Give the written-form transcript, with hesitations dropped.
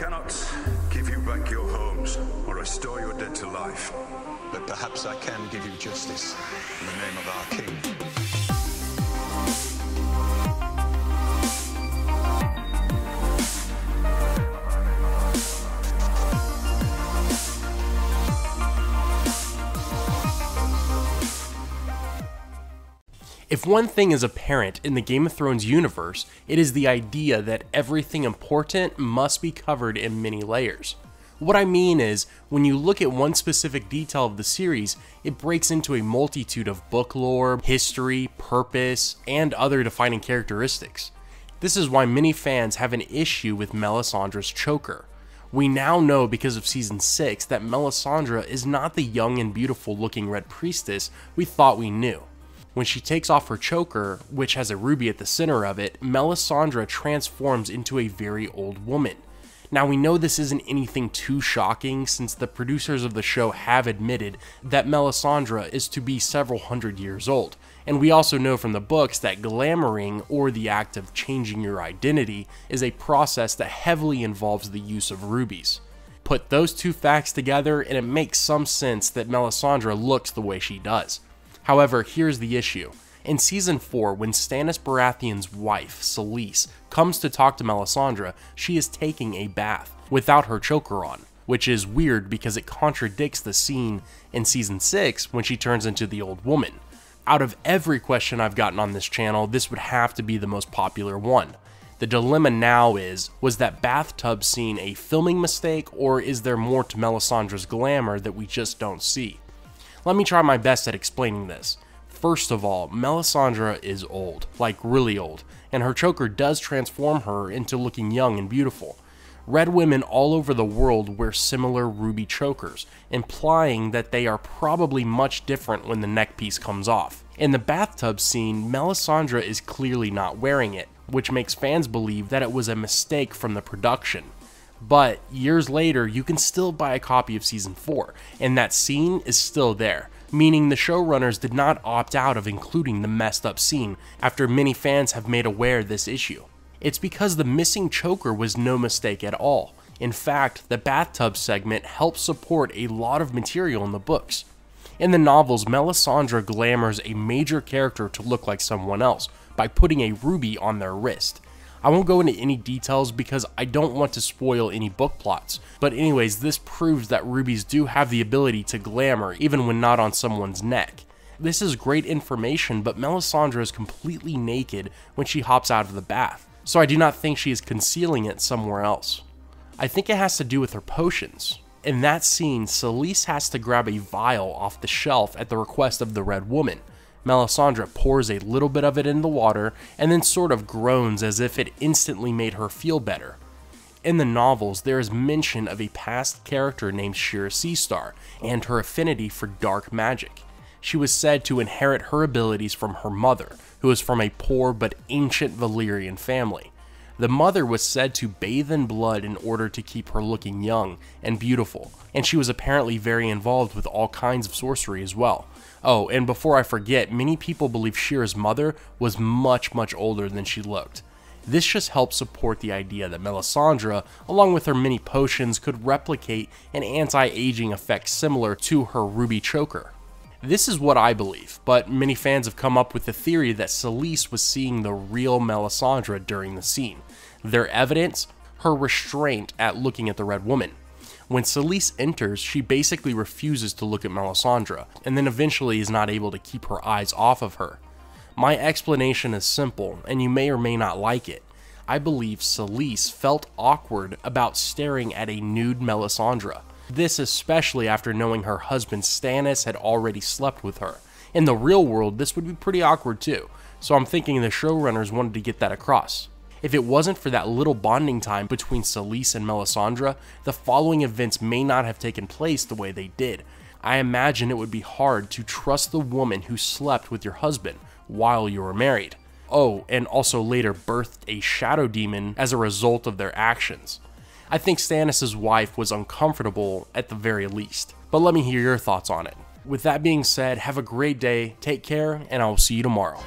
cannot give you back your homes or restore your dead to life, but perhaps I can give you justice in the name of our king. If one thing is apparent in the Game of Thrones universe, it is the idea that everything important must be covered in many layers. What I mean is, when you look at one specific detail of the series, it breaks into a multitude of book lore, history, purpose, and other defining characteristics. This is why many fans have an issue with Melisandre's choker. We now know because of Season 6 that Melisandre is not the young and beautiful looking Red Priestess we thought we knew. When she takes off her choker, which has a ruby at the center of it, Melisandre transforms into a very old woman. Now we know this isn't anything too shocking since the producers of the show have admitted that Melisandre is to be several hundred years old, and we also know from the books that glamoring, or the act of changing your identity, is a process that heavily involves the use of rubies. Put those two facts together and it makes some sense that Melisandre looks the way she does. However, here's the issue. In Season 4, when Stannis Baratheon's wife, Selyse, comes to talk to Melisandre, she is taking a bath, without her choker on, which is weird because it contradicts the scene in Season 6 when she turns into the old woman. Out of every question I've gotten on this channel, this would have to be the most popular one. The dilemma now is, was that bathtub scene a filming mistake, or is there more to Melisandre's glamour that we just don't see? Let me try my best at explaining this. First of all, Melisandre is old, like really old, and her choker does transform her into looking young and beautiful. Red women all over the world wear similar ruby chokers, implying that they are probably much different when the neck piece comes off. In the bathtub scene, Melisandre is clearly not wearing it, which makes fans believe that it was a mistake from the production. But years later, you can still buy a copy of Season 4, and that scene is still there, meaning the showrunners did not opt out of including the messed up scene after many fans have made aware of this issue. It's because the missing choker was no mistake at all. In fact, the bathtub segment helps support a lot of material in the books. In the novels, Melisandre glamours a major character to look like someone else by putting a ruby on their wrist. I won't go into any details because I don't want to spoil any book plots, but anyways, this proves that rubies do have the ability to glamour even when not on someone's neck. This is great information, but Melisandre is completely naked when she hops out of the bath, so I do not think she is concealing it somewhere else. I think it has to do with her potions. In that scene, Selyse has to grab a vial off the shelf at the request of the Red Woman. Melisandre pours a little bit of it in the water and then sort of groans as if it instantly made her feel better. In the novels, there is mention of a past character named Shira Seastar and her affinity for dark magic. She was said to inherit her abilities from her mother, who is from a poor but ancient Valyrian family. The mother was said to bathe in blood in order to keep her looking young and beautiful, and she was apparently very involved with all kinds of sorcery as well. Oh, and before I forget, many people believe Shira's mother was much older than she looked. This just helps support the idea that Melisandre, along with her many potions, could replicate an anti-aging effect similar to her ruby choker. This is what I believe, but many fans have come up with the theory that Selyse was seeing the real Melisandre during the scene. Their evidence? Her restraint at looking at the Red Woman. When Selyse enters, she basically refuses to look at Melisandre, and then eventually is not able to keep her eyes off of her. My explanation is simple, and you may or may not like it. I believe Selyse felt awkward about staring at a nude Melisandre. This especially after knowing her husband Stannis had already slept with her. In the real world, this would be pretty awkward too, so I'm thinking the showrunners wanted to get that across. If it wasn't for that little bonding time between Selyse and Melisandre, the following events may not have taken place the way they did. I imagine it would be hard to trust the woman who slept with your husband while you were married. Oh, and also later birthed a shadow demon as a result of their actions. I think Stannis' wife was uncomfortable at the very least, but let me hear your thoughts on it. With that being said, have a great day, take care, and I will see you tomorrow.